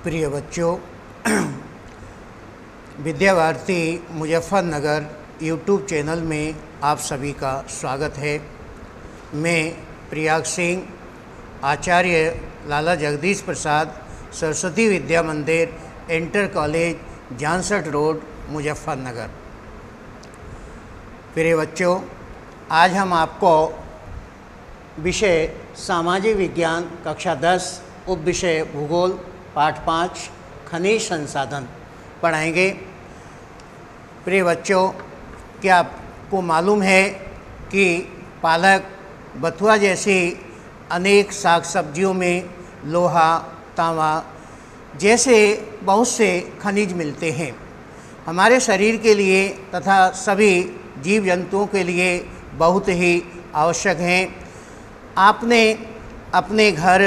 प्रिय बच्चों, Vidya Bharati Muzaffarnagar YouTube channel में आप सभी का स्वागत है। मैं प्रयाग सिंह, आचार्य लाला जगदीश प्रसाद सरस्वती विद्या मंदिर, inter college, Jansath road, Muzaffarnagar. प्रिय बच्चों, आज हम आपको विषय सामाजिक विज्ञान कक्षा 10 उप विषय भूगोल पाठ 5 खनिज संसाधन पढ़ाएंगे। प्रिय बच्चों, क्या आपको मालूम है कि पालक, बथुआ जैसी अनेक साग सब्जियों में लोहा, तांबा जैसे बहुत से खनिज मिलते हैं। हमारे शरीर के लिए तथा सभी जीव जंतुओं के लिए बहुत ही आवश्यक हैं। आपने अपने घर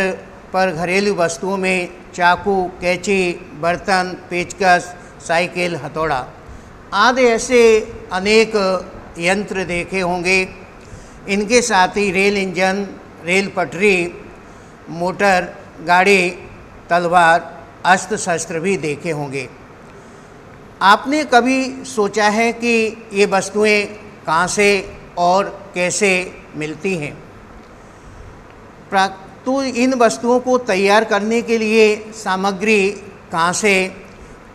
पर घरेलू वस्तुओं में चाकू, कैंची, बर्तन, पेचकस, साइकिल, हथौड़ा आदि ऐसे अनेक यंत्र देखे होंगे। इनके साथ ही रेल इंजन, रेल पटरी, मोटर गाड़ी, तलवार, अस्त्र शस्त्र भी देखे होंगे। आपने कभी सोचा है कि ये वस्तुएं कहाँ से और कैसे मिलती हैं? तो इन वस्तुओं को तैयार करने के लिए सामग्री कहाँ से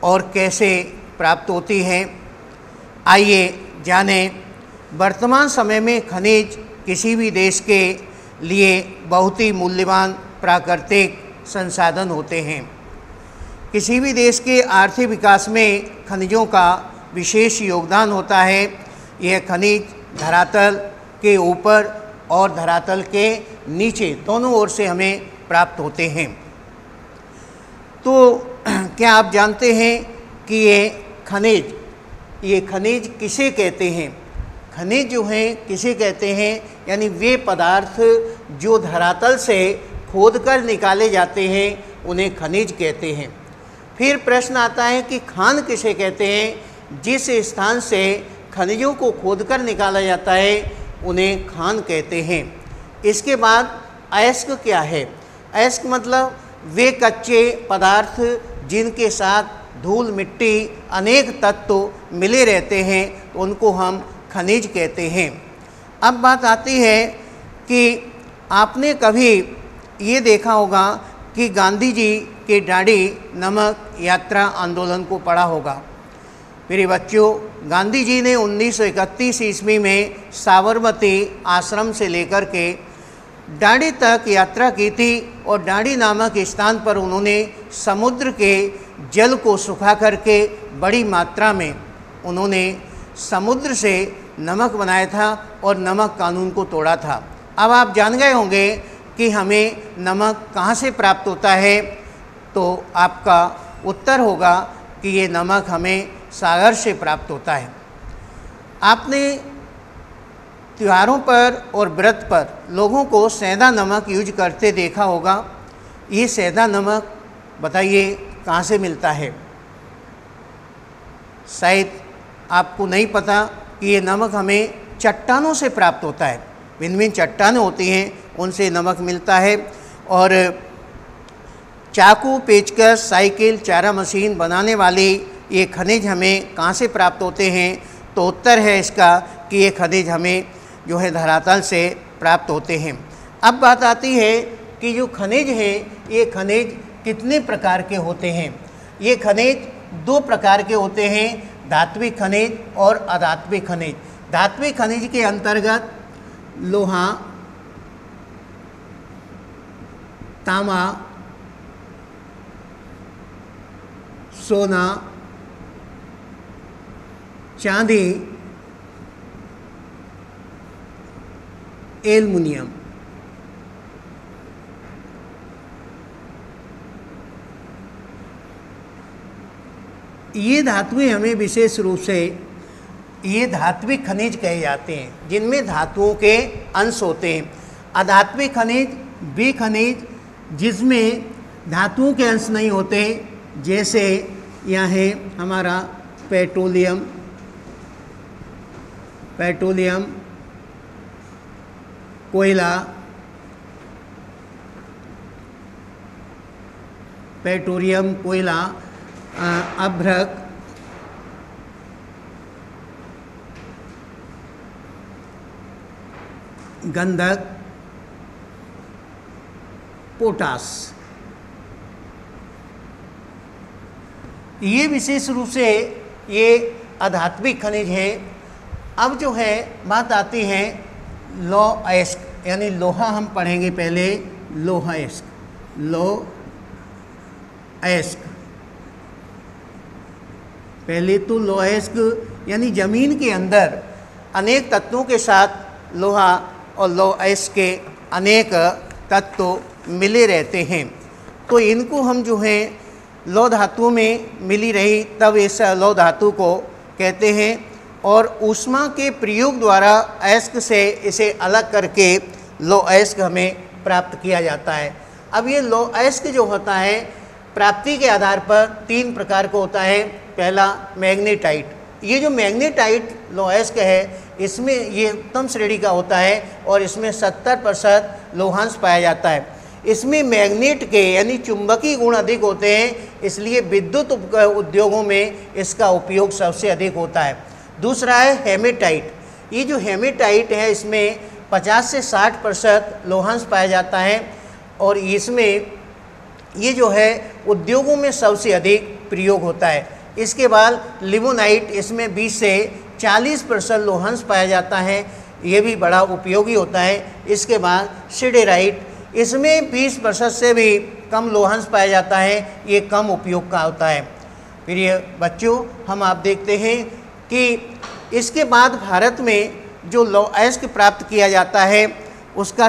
और कैसे प्राप्त होती है? आइए जानें। वर्तमान समय में खनिज किसी भी देश के लिए बहुत ही मूल्यवान प्राकृतिक संसाधन होते हैं। किसी भी देश के आर्थिक विकास में खनिजों का विशेष योगदान होता है। यह खनिज धरातल के ऊपर और धरातल के नीचे दोनों ओर से हमें प्राप्त होते हैं। तो क्या आप जानते हैं कि ये खनिज किसे कहते हैं? खनिज जो हैं किसे कहते हैं? यानी वे पदार्थ जो धरातल से खोदकर निकाले जाते हैं उन्हें खनिज कहते हैं। फिर प्रश्न आता है कि खान किसे कहते हैं? जिस स्थान से खनिजों को खोदकर निकाला जाता है उन्हें खान कहते हैं। इसके बाद अयस्क क्या है? अयस्क मतलब वे कच्चे पदार्थ जिनके साथ धूल, मिट्टी, अनेक तत्व मिले रहते हैं, उनको हम खनिज कहते हैं। अब बात आती है कि आपने कभी ये देखा होगा कि गांधी जी के दाढ़ी नमक यात्रा आंदोलन को पढ़ा होगा। मेरे बच्चों, गांधी जी ने 1931 ईस्वी में साबरमती आश्रम से लेकर के डांडी तक यात्रा की थी और डांडी नामक स्थान पर उन्होंने समुद्र के जल को सुखा करके बड़ी मात्रा में उन्होंने समुद्र से नमक बनाया था और नमक कानून को तोड़ा था। अब आप जान गए होंगे कि हमें नमक कहाँ से प्राप्त होता है। तो आपका उत्तर होगा कि ये नमक हमें सागर से प्राप्त होता है। आपने त्योहारों पर और व्रत पर लोगों को सेंधा नमक यूज करते देखा होगा। ये सेंधा नमक बताइए कहाँ से मिलता है? शायद आपको नहीं पता कि ये नमक हमें चट्टानों से प्राप्त होता है। भिन्न भिन्न चट्टानें होती हैं, उनसे नमक मिलता है। और चाकू, पेचकस, साइकिल, चारा मशीन बनाने वाली ये खनिज हमें कहाँ से प्राप्त होते हैं? तो उत्तर है इसका कि ये खनिज हमें जो है धरातल से प्राप्त होते हैं। अब बात आती है कि जो खनिज है ये खनिज कितने प्रकार के होते हैं? ये खनिज दो प्रकार के होते हैं, धात्विक खनिज और अधात्विक खनिज। धात्विक खनिज के अंतर्गत लोहा, तांबा, सोना, चांदी, एल्युमिनियम, ये धातुएं हमें विशेष रूप से ये धात्विक खनिज कहे जाते हैं, जिनमें धातुओं के अंश होते हैं। अधात्विक खनिज वे खनिज जिसमें धातुओं के अंश नहीं होते, जैसे यहाँ है हमारा पेट्रोलियम, कोयला, पेट्रोलियम कोयला, अभ्रक, गंधक, पोटास, ये विशेष रूप से ये आधात्मिक खनिज हैं। अब जो है बात आती है लौह अयस्क, यानी लोहा हम पढ़ेंगे पहले, लोह अयस्क, लौह अयस्क। पहले तो लौह अयस्क यानी जमीन के अंदर अनेक तत्वों के साथ लोहा और लौह अयस्क के अनेक तत्व मिले रहते हैं। तो इनको हम जो है लौह धातुओं में मिली रही तब इस लौह धातु को कहते हैं, और ऊष्मा के प्रयोग द्वारा अयस्क से इसे अलग करके लौह अयस्क हमें प्राप्त किया जाता है। अब ये लौह अयस्क जो होता है प्राप्ति के आधार पर 3 प्रकार का होता है। पहला मैग्नेटाइट, ये जो मैग्नेटाइट लौह अयस्क है इसमें ये उत्तम श्रेणी का होता है और इसमें 70% लोहांश पाया जाता है। इसमें मैग्नेट के यानी चुंबकीय गुण अधिक होते हैं, इसलिए विद्युत उद्योगों में इसका उपयोग सबसे अधिक होता है। दूसरा है हेमेटाइट, ये जो हेमेटाइट है इसमें 50 से 60% लोहांश पाया जाता है और इसमें ये जो है उद्योगों में सबसे अधिक प्रयोग होता है। इसके बाद लिमोनाइट, इसमें 20 से 40% लोहांश पाया जाता है, ये भी बड़ा उपयोगी होता है। इसके बाद सिडेराइट, इसमें 20% से भी कम लोहांश पाया जाता है, ये कम उपयोग का होता है। फिर ये बच्चों हम आप देखते हैं कि इसके बाद भारत में जो लौह अयस्क प्राप्त किया जाता है उसका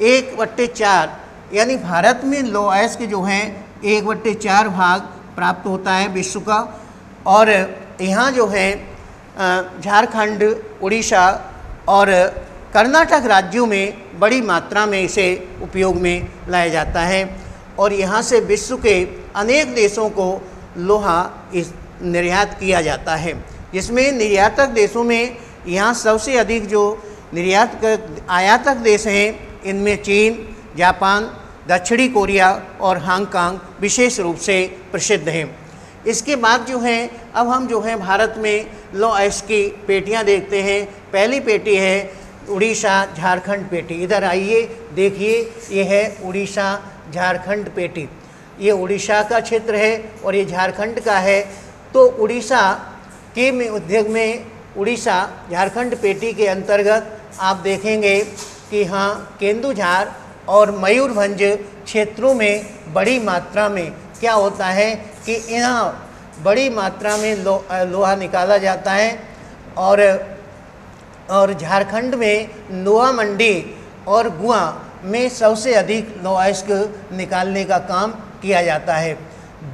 1/4 यानी भारत में लौह अयस्क जो है 1/4 भाग प्राप्त होता है विश्व का। और यहाँ जो है झारखंड, उड़ीसा और कर्नाटक राज्यों में बड़ी मात्रा में इसे उपयोग में लाया जाता है और यहाँ से विश्व के अनेक देशों को लोहा निर्यात किया जाता है, जिसमें निर्यातक देशों में यहाँ सबसे अधिक जो आयातक देश हैं इनमें चीन, जापान, दक्षिणी कोरिया और हांगकांग विशेष रूप से प्रसिद्ध हैं। इसके बाद जो है अब हम जो है भारत में लौह अयस्क की पेटियाँ देखते हैं। पहली पेटी है उड़ीसा झारखंड पेटी। इधर आइए देखिए, ये है उड़ीसा झारखंड पेटी। ये उड़ीसा का क्षेत्र है और ये झारखंड का है। तो उड़ीसा के में उद्योग में उड़ीसा झारखंड पेटी के अंतर्गत आप देखेंगे कि हाँ केंदुझार और मयूरभंज क्षेत्रों में बड़ी मात्रा में क्या होता है कि यहाँ बड़ी मात्रा में लोहा निकाला जाता है और झारखंड में नोआ मंडी और गुआ में सबसे अधिक लौह अयस्क निकालने का काम किया जाता है।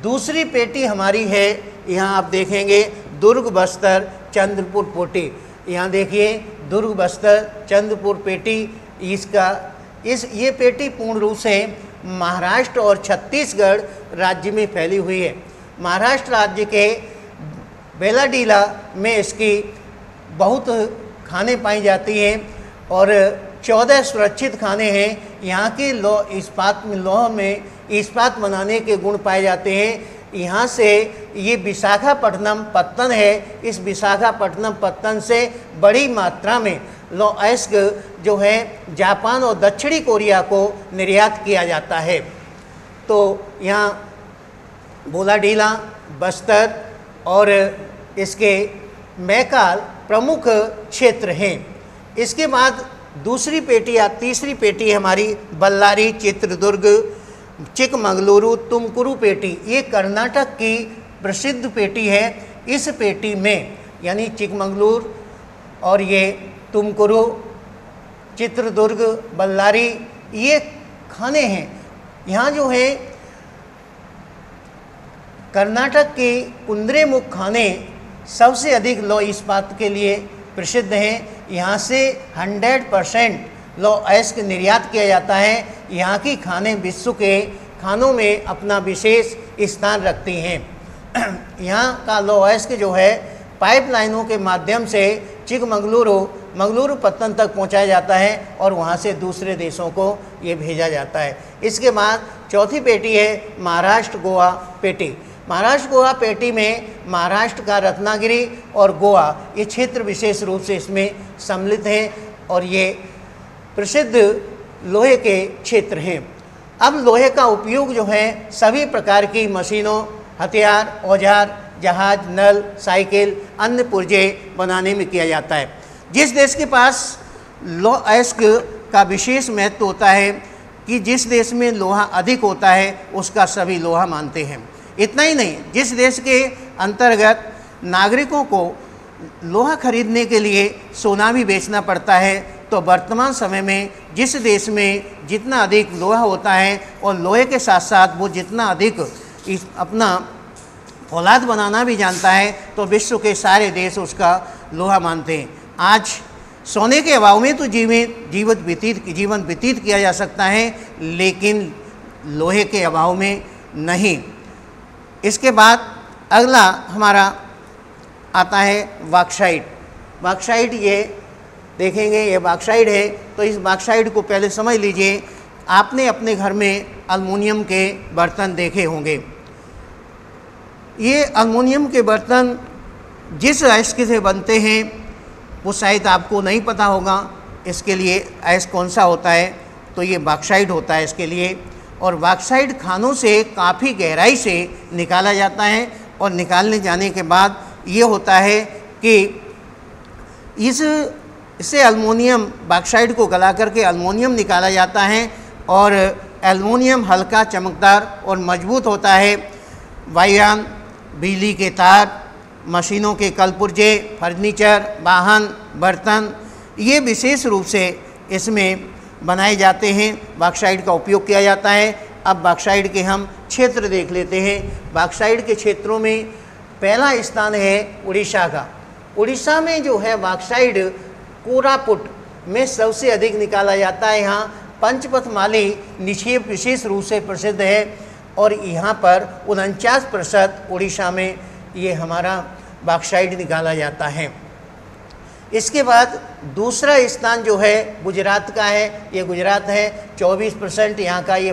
दूसरी पेटी हमारी है, यहाँ आप देखेंगे दुर्ग, बस्तर, चंद्रपुर पेटी। यहाँ देखिए दुर्ग, बस्तर, चंद्रपुर पेटी। ये पेटी पूर्ण रूप से महाराष्ट्र और छत्तीसगढ़ राज्य में फैली हुई है। महाराष्ट्र राज्य के बेलाडीला में इसकी बहुत खाने पाई जाती हैं और 14 सुरक्षित खाने हैं। यहाँ के लौह में इस्पात बनाने के गुण पाए जाते हैं। यहाँ से ये विशाखापट्टनम पत्तन है, इस विशाखापट्टनम पत्तन से बड़ी मात्रा में लौह अयस्क जो है जापान और दक्षिणी कोरिया को निर्यात किया जाता है। तो यहाँ बोलाडीला, बस्तर और इसके मैकाल प्रमुख क्षेत्र हैं। इसके बाद दूसरी पेटी या तीसरी पेटी हमारी बल्लारी, चित्रदुर्ग, चिकमगलुरु, तुमकुरु पेटी। ये कर्नाटक की प्रसिद्ध पेटी है। इस पेटी में यानी चिकमगलुरु और ये तुमकुरु, चित्रदुर्ग, बल्लारी ये खाने हैं। यहाँ जो है कर्नाटक के कुंद्रेमुख खाने सबसे अधिक लौह इस्पात के लिए प्रसिद्ध हैं। यहाँ से 100% लौह अयस्क निर्यात किया जाता है। यहाँ की खाने विश्व के खानों में अपना विशेष स्थान रखती हैं। यहाँ का लौह अयस्क जो है पाइपलाइनों के माध्यम से चिकमगलुरु मंगलुरु पत्तन तक पहुंचाया जाता है और वहां से दूसरे देशों को ये भेजा जाता है। इसके बाद चौथी पेटी है महाराष्ट्र गोवा पेटी। महाराष्ट्र गोवा पेटी में महाराष्ट्र का रत्नागिरी और गोवा ये क्षेत्र विशेष रूप से इसमें सम्मिलित हैं और ये प्रसिद्ध लोहे के क्षेत्र हैं। अब लोहे का उपयोग जो है सभी प्रकार की मशीनों, हथियार, औजार, जहाज, नल, साइकिल, अन्य पुर्जे बनाने में किया जाता है। जिस देश के पास अयस्क का विशेष महत्व होता है कि जिस देश में लोहा अधिक होता है उसका सभी लोहा मानते हैं। इतना ही नहीं, जिस देश के अंतर्गत नागरिकों को लोहा खरीदने के लिए सोना भी बेचना पड़ता है, तो वर्तमान समय में जिस देश में जितना अधिक लोहा होता है और लोहे के साथ साथ वो जितना अधिक अपना औलाद बनाना भी जानता है, तो विश्व के सारे देश उसका लोहा मानते हैं। आज सोने के अभाव में तो जीवन व्यतीत किया जा सकता है, लेकिन लोहे के अभाव में नहीं। इसके बाद अगला हमारा आता है बॉक्साइट। बॉक्साइट ये देखेंगे, ये बॉक्साइट है। तो इस बॉक्साइट को पहले समझ लीजिए। आपने अपने घर में एल्युमिनियम के बर्तन देखे होंगे। ये एल्युमिनियम के बर्तन जिस अयस्क से बनते हैं वो शायद आपको नहीं पता होगा। इसके लिए अयस्क कौन सा होता है, तो ये बॉक्साइट होता है इसके लिए। और बॉक्साइट खानों से काफ़ी गहराई से निकाला जाता है और निकालने जाने के बाद ये होता है कि इससे एल्युमिनियम, बॉक्साइट को गला करके एल्युमिनियम निकाला जाता है और एल्युमिनियम हल्का, चमकदार और मजबूत होता है। वायुयान, बिजली के तार, मशीनों के कलपुर्जे, फर्नीचर, वाहन, बर्तन, ये विशेष रूप से इसमें बनाए जाते हैं। बॉक्साइट का उपयोग किया जाता है। अब बॉक्साइट के हम क्षेत्र देख लेते हैं। बॉक्साइट के क्षेत्रों में पहला स्थान है उड़ीसा का। उड़ीसा में जो है बॉक्साइट कोरापुट में सबसे अधिक निकाला जाता है। यहाँ पंचपथमाली निक्षेप विशेष रूप से प्रसिद्ध है और यहाँ पर 49% उड़ीसा में ये हमारा बॉक्साइट निकाला जाता है। इसके बाद दूसरा स्थान जो है गुजरात का है। ये गुजरात है, 24% यहाँ का ये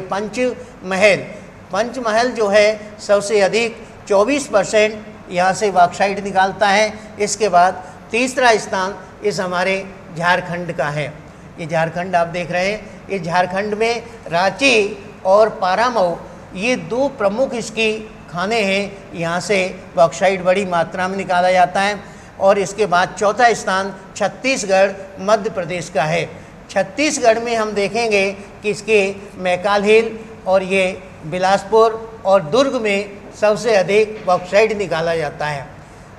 पंचमहल जो है सबसे अधिक 24% यहाँ से बॉक्साइट निकालता है। इसके बाद तीसरा स्थान इस हमारे झारखंड का है। ये झारखंड आप देख रहे हैं। ये झारखंड में रांची और पारामऊ ये दो प्रमुख इसकी खाने हैं। यहाँ से बॉक्साइट बड़ी मात्रा में निकाला जाता है। और इसके बाद चौथा स्थान छत्तीसगढ़ मध्य प्रदेश का है। छत्तीसगढ़ में हम देखेंगे कि इसके मैकाल हिल और ये बिलासपुर और दुर्ग में सबसे अधिक बॉक्साइट निकाला जाता है।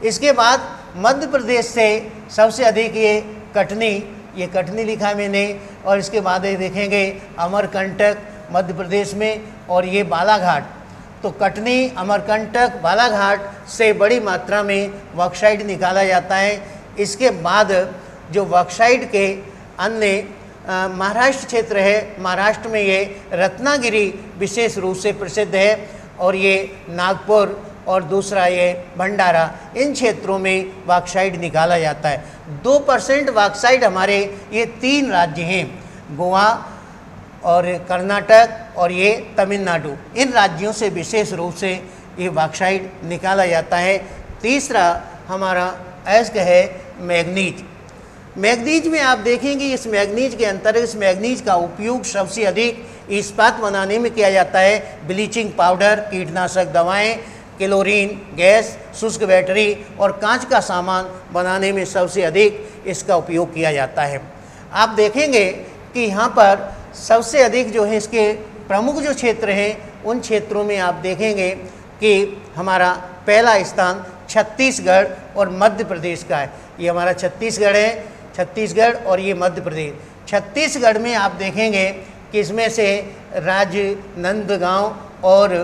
इसके बाद मध्य प्रदेश से सबसे अधिक ये कटनी लिखा है मैंने। और इसके बाद ये देखेंगे अमरकंटक मध्य प्रदेश में और ये बालाघाट। तो कटनी, अमरकंटक, बालाघाट से बड़ी मात्रा में बॉक्साइट निकाला जाता है। इसके बाद जो बॉक्साइट के अन्य महाराष्ट्र क्षेत्र है, महाराष्ट्र में ये रत्नागिरी विशेष रूप से प्रसिद्ध है और ये नागपुर और दूसरा ये भंडारा, इन क्षेत्रों में बॉक्साइट निकाला जाता है। 2% बॉक्साइट हमारे ये 3 राज्य हैं, गोवा और कर्नाटक और ये तमिलनाडु। इन राज्यों से विशेष रूप से ये बॉक्साइट निकाला जाता है। तीसरा हमारा अयस्क है मैग्नीज। मैग्नीज में आप देखेंगे इस मैग्नीज के अंतर्गत इस मैग्नीज का उपयोग सबसे अधिक इस्पात बनाने में किया जाता है। ब्लीचिंग पाउडर, कीटनाशक दवाएं, क्लोरीन गैस, शुष्क बैटरी और कांच का सामान बनाने में सबसे अधिक इसका उपयोग किया जाता है। आप देखेंगे कि यहाँ पर सबसे अधिक जो है इसके प्रमुख जो क्षेत्र हैं उन क्षेत्रों में आप देखेंगे कि हमारा पहला स्थान छत्तीसगढ़ और मध्य प्रदेश का है। ये हमारा छत्तीसगढ़ है, छत्तीसगढ़ और ये मध्य प्रदेश। छत्तीसगढ़ में आप देखेंगे कि इसमें से राजनांदगांव और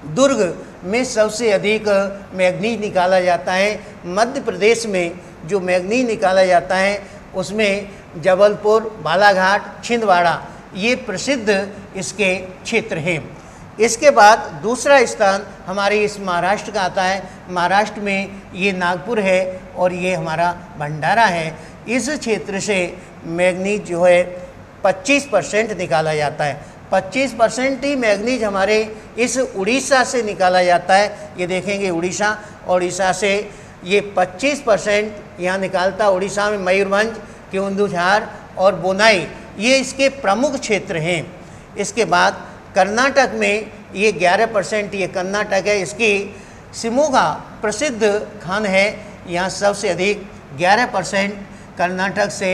दुर्ग में सबसे अधिक मैग्नीज निकाला जाता है। मध्य प्रदेश में जो मैग्नीज निकाला जाता है उसमें जबलपुर, बालाघाट, छिंदवाड़ा ये प्रसिद्ध इसके क्षेत्र हैं। इसके बाद दूसरा स्थान हमारे इस महाराष्ट्र का आता है। महाराष्ट्र में ये नागपुर है और ये हमारा भंडारा है। इस क्षेत्र से मैग्नीज जो है 25% निकाला जाता है। 25% ही मैग्नीज हमारे इस उड़ीसा से निकाला जाता है। ये देखेंगे उड़ीसा से ये 25% यहाँ निकालता। उड़ीसा में मयूरभंज, केओंझर और बोनाई ये इसके प्रमुख क्षेत्र हैं। इसके बाद कर्नाटक में ये 11%, ये कर्नाटक है। इसकी शिमोगा प्रसिद्ध खान है, यहाँ सबसे अधिक 11% कर्नाटक से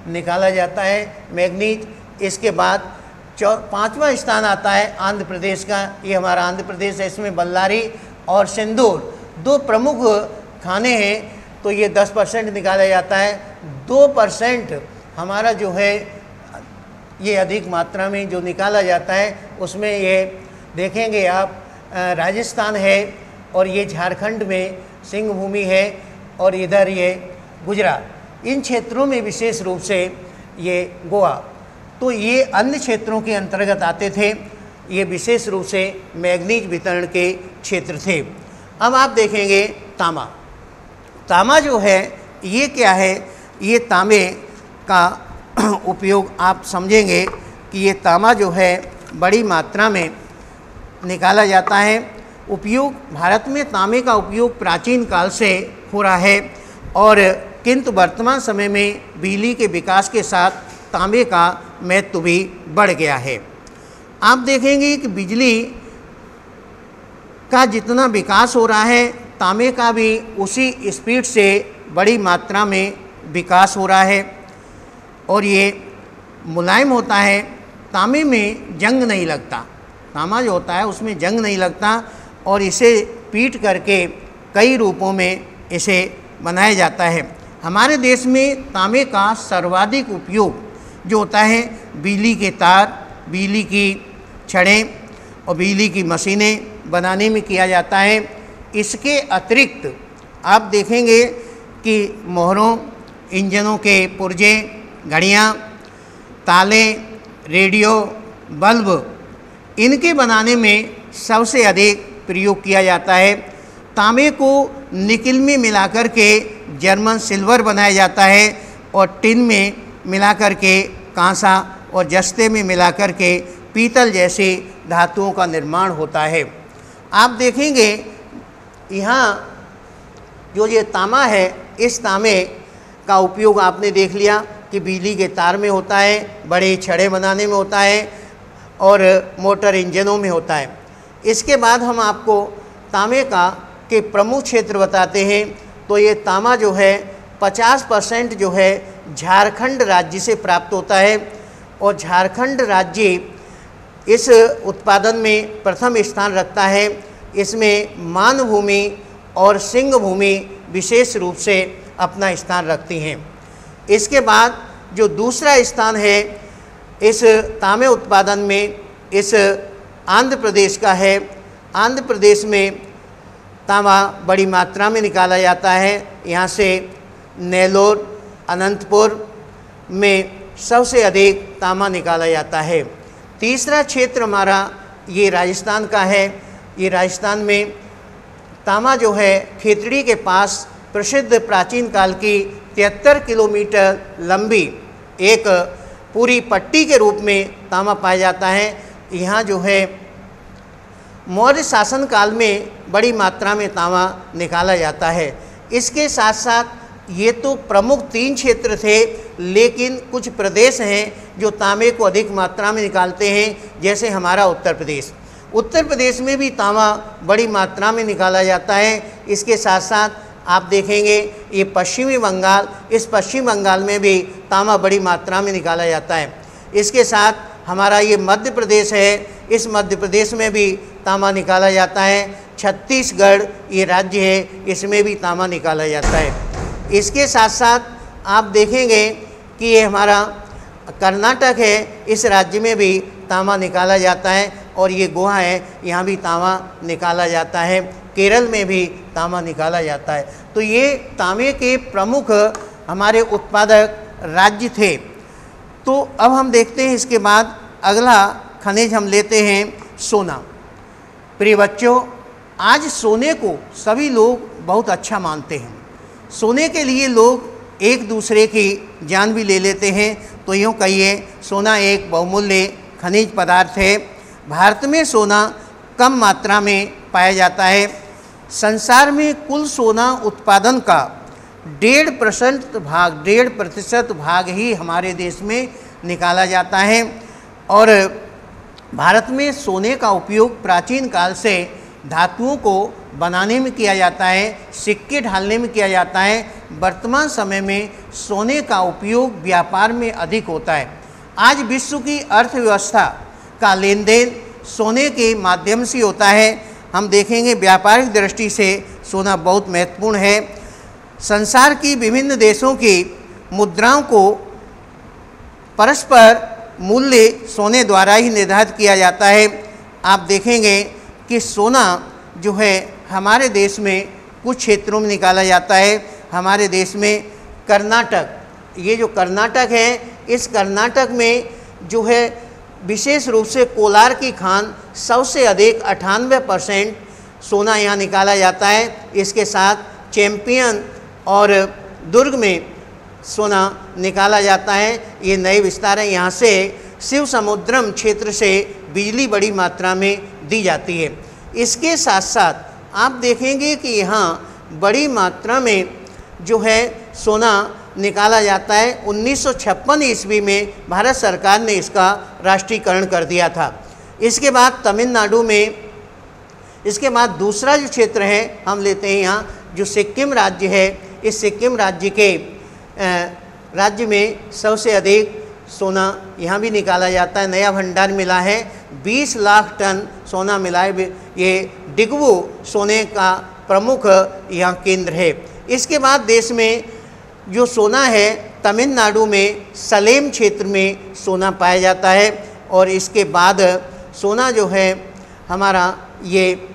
निकाला जाता है मैग्नीज। इसके बाद 5वां स्थान आता है आंध्र प्रदेश का। ये हमारा आंध्र प्रदेश है, इसमें बल्लारी और सिंदूर 2 प्रमुख खाने हैं, तो ये 10% निकाला जाता है। 2% हमारा जो है ये अधिक मात्रा में जो निकाला जाता है उसमें ये देखेंगे आप राजस्थान है, और ये झारखंड में सिंह भूमि है, और इधर ये गुजरात। इन क्षेत्रों में विशेष रूप से ये गोवा, तो ये अन्य क्षेत्रों के अंतर्गत आते थे। ये विशेष रूप से मैग्नीज वितरण के क्षेत्र थे। अब आप देखेंगे तांबा जो है ये क्या है। ये तांबे का उपयोग आप समझेंगे कि ये तांबा जो है बड़ी मात्रा में निकाला जाता है। उपयोग भारत में तांबे का उपयोग प्राचीन काल से हो रहा है, और किंतु वर्तमान समय में बिजली के विकास के साथ तांबे का महत्व भी बढ़ गया है। आप देखेंगे कि बिजली का जितना विकास हो रहा है, तांबे का भी उसी स्पीड से बड़ी मात्रा में विकास हो रहा है, और ये मुलायम होता है। तांबे में जंग नहीं लगता, तांबा जो होता है उसमें जंग नहीं लगता, और इसे पीट करके कई रूपों में इसे बनाया जाता है। हमारे देश में तांबे का सर्वाधिक उपयोग जो होता है बिजली के तार, बिजली की छड़ें और बिजली की मशीनें बनाने में किया जाता है। इसके अतिरिक्त आप देखेंगे कि मोहरों, इंजनों के पुर्जे, घड़ियाँ, ताले, रेडियो, बल्ब, इनके बनाने में सबसे अधिक प्रयोग किया जाता है। तांबे को निकिल में मिलाकर के जर्मन सिल्वर बनाया जाता है, और टिन में मिलाकर के कांसा, और जस्ते में मिलाकर के पीतल जैसी धातुओं का निर्माण होता है। आप देखेंगे यहाँ जो ये तांबा है, इस तांबे का उपयोग आपने देख लिया कि बिजली के तार में होता है, बड़े छड़े बनाने में होता है, और मोटर इंजनों में होता है। इसके बाद हम आपको तांबे के प्रमुख क्षेत्र बताते हैं। तो ये तांबा जो है 50% जो है झारखंड राज्य से प्राप्त होता है, और झारखंड राज्य इस उत्पादन में प्रथम स्थान रखता है। इसमें मानभूमि और सिंह भूमि विशेष रूप से अपना स्थान रखती हैं। इसके बाद जो दूसरा स्थान है इस तांबे उत्पादन में, इस आंध्र प्रदेश का है। आंध्र प्रदेश में तांबा बड़ी मात्रा में निकाला जाता है। यहाँ से नेल्लोर, अनंतपुर में सबसे अधिक तांबा निकाला जाता है। तीसरा क्षेत्र हमारा ये राजस्थान का है। ये राजस्थान में तांबा जो है खेतड़ी के पास प्रसिद्ध प्राचीन काल की 73 किलोमीटर लंबी एक पूरी पट्टी के रूप में तांबा पाया जाता है। यहाँ जो है मौर्य शासन काल में बड़ी मात्रा में तांबा निकाला जाता है। इसके साथ साथ ये तो प्रमुख 3 क्षेत्र थे, लेकिन कुछ प्रदेश हैं जो तांबे को अधिक मात्रा में निकालते हैं, जैसे हमारा उत्तर प्रदेश। उत्तर प्रदेश में भी तांबा बड़ी मात्रा में निकाला जाता है। इसके साथ साथ आप देखेंगे ये पश्चिमी बंगाल, इस पश्चिम बंगाल में भी तांबा बड़ी मात्रा में निकाला जाता है। इसके साथ हमारा ये मध्य प्रदेश है, इस मध्य प्रदेश में भी तांबा निकाला जाता है। छत्तीसगढ़ ये राज्य है, इसमें भी तांबा निकाला जाता है। इसके साथ साथ आप देखेंगे कि ये हमारा कर्नाटक है, इस राज्य में भी तांबा निकाला जाता है, और ये गोवा है, यहाँ भी तांबा निकाला जाता है। केरल में भी तांबा निकाला जाता है। तो ये तांबे के प्रमुख हमारे उत्पादक राज्य थे। तो अब हम देखते हैं इसके बाद अगला खनिज हम लेते हैं सोना। प्रिय बच्चों, आज सोने को सभी लोग बहुत अच्छा मानते हैं। सोने के लिए लोग एक दूसरे की जान भी ले लेते हैं। तो यूँ कहिए सोना एक बहुमूल्य खनिज पदार्थ है। भारत में सोना कम मात्रा में पाया जाता है। संसार में कुल सोना उत्पादन का 1.5% भाग ही हमारे देश में निकाला जाता है। और भारत में सोने का उपयोग प्राचीन काल से धातुओं को बनाने में किया जाता है, सिक्के ढालने में किया जाता है। वर्तमान समय में सोने का उपयोग व्यापार में अधिक होता है। आज विश्व की अर्थव्यवस्था का लेन देन सोने के माध्यम से होता है। हम देखेंगे व्यापारिक दृष्टि से सोना बहुत महत्वपूर्ण है। संसार की विभिन्न देशों की मुद्राओं को परस्पर मूल्य सोने द्वारा ही निर्धारित किया जाता है। आप देखेंगे कि सोना जो है हमारे देश में कुछ क्षेत्रों में निकाला जाता है। हमारे देश में कर्नाटक, ये जो कर्नाटक है, इस कर्नाटक में जो है विशेष रूप से कोलार की खान सबसे अधिक 98% सोना यहाँ निकाला जाता है। इसके साथ चैंपियन और दुर्ग में सोना निकाला जाता है। ये नए विस्तार हैं। यहाँ से शिव समुद्रम क्षेत्र से बिजली बड़ी मात्रा में दी जाती है। इसके साथ साथ आप देखेंगे कि यहाँ बड़ी मात्रा में जो है सोना निकाला जाता है। 1956 ईस्वी में भारत सरकार ने इसका राष्ट्रीयकरण कर दिया था। इसके बाद तमिलनाडु में, इसके बाद दूसरा जो क्षेत्र है हम लेते हैं यहाँ जो सिक्किम राज्य है। इस सिक्किम राज्य के राज्य में सबसे अधिक सोना यहाँ भी निकाला जाता है। नया भंडार मिला है, 20 लाख टन सोना मिला है। ये डिगवो सोने का प्रमुख यहाँ केंद्र है। इसके बाद देश में जो सोना है तमिलनाडु में सलेम क्षेत्र में सोना पाया जाता है। और इसके बाद सोना जो है हमारा ये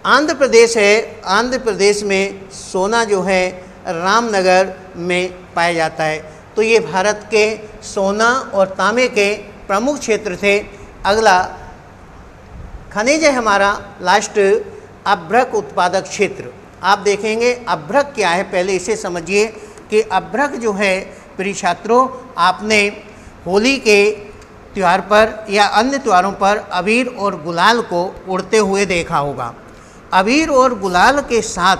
आंध्र प्रदेश है। आंध्र प्रदेश में सोना जो है रामनगर में पाया जाता है। तो ये भारत के सोना और तांबे के प्रमुख क्षेत्र थे। अगला खनिज है हमारा लास्ट अभ्रक उत्पादक क्षेत्र। आप देखेंगे अभ्रक क्या है, पहले इसे समझिए कि अभ्रक जो है प्रिय छात्रों, आपने होली के त्यौहार पर या अन्य त्योहारों पर अबीर और गुलाल को उड़ते हुए देखा होगा। अबीर और गुलाल के साथ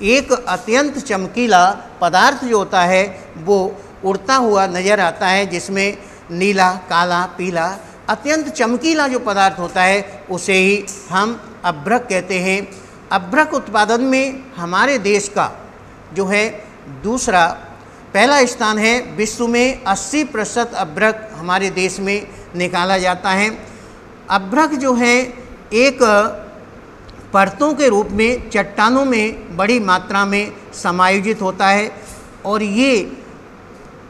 एक अत्यंत चमकीला पदार्थ जो होता है वो उड़ता हुआ नज़र आता है, जिसमें नीला, काला, पीला अत्यंत चमकीला जो पदार्थ होता है उसे ही हम अभ्रक कहते हैं। अभ्रक उत्पादन में हमारे देश का जो है दूसरा पहला स्थान है। विश्व में 80% अभ्रक हमारे देश में निकाला जाता है। अभ्रक जो है एक परतों के रूप में चट्टानों में बड़ी मात्रा में समायोजित होता है। और ये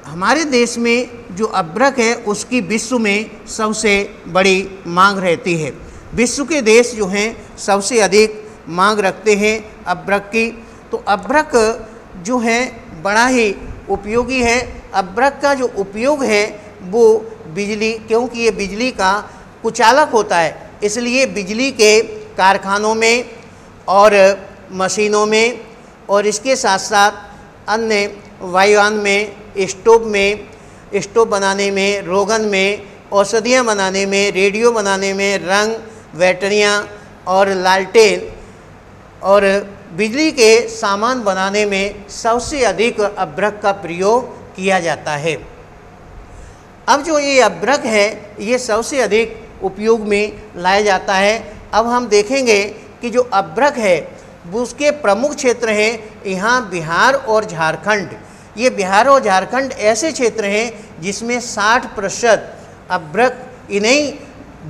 हमारे देश में जो अभ्रक है उसकी विश्व में सबसे बड़ी मांग रहती है। विश्व के देश जो हैं सबसे अधिक मांग रखते हैं अभ्रक की। तो अभ्रक जो है बड़ा ही उपयोगी है। अभ्रक का जो उपयोग है वो बिजली, क्योंकि ये बिजली का कुचालक होता है, इसलिए बिजली के कारखानों में और मशीनों में और इसके साथ साथ अन्य वायुयान में, स्टोव बनाने में, रोगन में, औषधियाँ बनाने में, रेडियो बनाने में, रंग, बैटरियाँ और लालटेन और बिजली के सामान बनाने में सबसे अधिक अभ्रक का प्रयोग किया जाता है। अब जो ये अभ्रक है ये सबसे अधिक उपयोग में लाया जाता है। अब हम देखेंगे कि जो अभ्रक है वो उसके प्रमुख क्षेत्र हैं यहाँ बिहार और झारखंड। ये बिहार और झारखंड ऐसे क्षेत्र हैं जिसमें 60% अभ्रक इन्हीं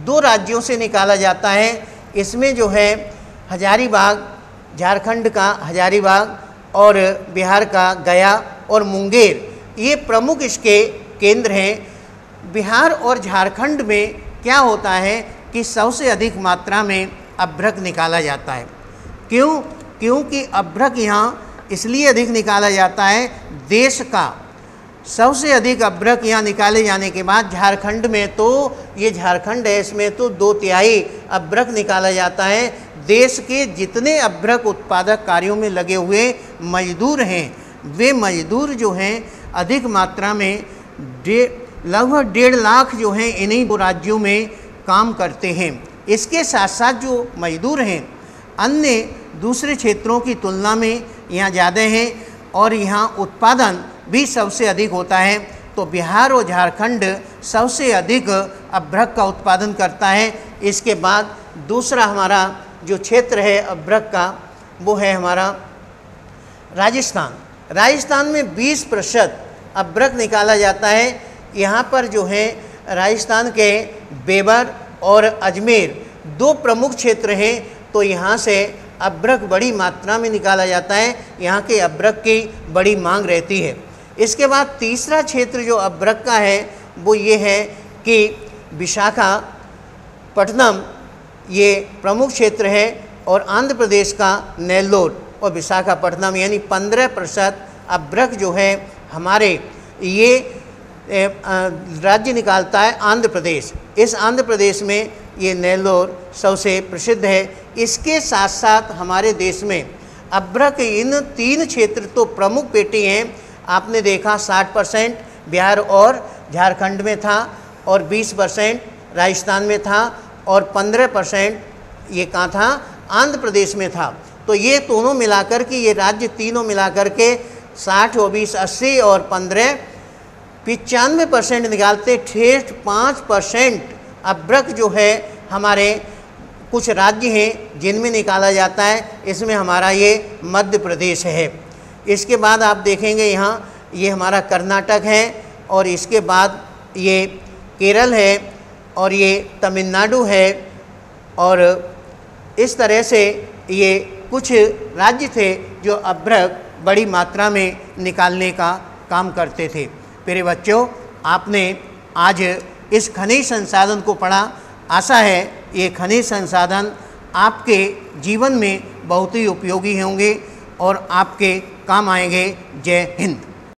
दो राज्यों से निकाला जाता है। इसमें जो है हजारीबाग, झारखंड का हजारीबाग और बिहार का गया और मुंगेर, ये प्रमुख इसके केंद्र हैं। बिहार और झारखंड में क्या होता है कि सबसे अधिक मात्रा में अभ्रक निकाला जाता है। क्यों? क्योंकि अभ्रक यहाँ इसलिए अधिक निकाला जाता है, देश का सबसे अधिक अभ्रक यहाँ निकाले जाने के बाद झारखंड में, तो ये झारखंड है, इसमें तो 2/3 अभ्रक निकाला जाता है। देश के जितने अभ्रक उत्पादक कार्यों में लगे हुए मजदूर हैं वे मजदूर जो हैं अधिक मात्रा में लगभग 1.5 लाख जो हैं इन्हीं दो राज्यों में काम करते हैं। इसके साथ साथ जो मजदूर हैं अन्य दूसरे क्षेत्रों की तुलना में यहाँ ज़्यादा हैं और यहाँ उत्पादन भी सबसे अधिक होता है। तो बिहार और झारखंड सबसे अधिक अभ्रक का उत्पादन करता है। इसके बाद दूसरा हमारा जो क्षेत्र है अभ्रक का वो है हमारा राजस्थान। राजस्थान में 20% अभ्रक निकाला जाता है। यहाँ पर जो है राजस्थान के बेबर और अजमेर 2 प्रमुख क्षेत्र हैं, तो यहाँ से अभ्रक बड़ी मात्रा में निकाला जाता है। यहाँ के अभ्रक की बड़ी मांग रहती है। इसके बाद तीसरा क्षेत्र जो अभ्रक का है वो ये है कि विशाखापट्टनम ये प्रमुख क्षेत्र है और आंध्र प्रदेश का नेल्लोर और विशाखापट्टनम यानी 15% अभ्रक जो है हमारे ये राज्य निकालता है आंध्र प्रदेश। इस आंध्र प्रदेश में ये नेल्लोर सबसे प्रसिद्ध है। इसके साथ साथ हमारे देश में अभ्रक इन 3 क्षेत्र तो प्रमुख पेटी हैं। आपने देखा 60% बिहार और झारखंड में था और 20% राजस्थान में था और 15% ये कहाँ था, आंध्र प्रदेश में था। तो ये दोनों मिलाकर के ये राज्य तीनों मिलाकर के 60 और 20 80 और 15 95% निकालते। ठेठ 5% अभ्रक जो है हमारे कुछ राज्य हैं जिनमें निकाला जाता है। इसमें हमारा ये मध्य प्रदेश है। इसके बाद आप देखेंगे यहाँ ये हमारा कर्नाटक है और इसके बाद ये केरल है और ये तमिलनाडु है और इस तरह से ये कुछ राज्य थे जो अभ्रक बड़ी मात्रा में निकालने का काम करते थे। प्यारे बच्चों, आपने आज इस खनिज संसाधन को पढ़ा। आशा है ये खनिज संसाधन आपके जीवन में बहुत ही उपयोगी होंगे और आपके काम आएंगे। जय हिंद।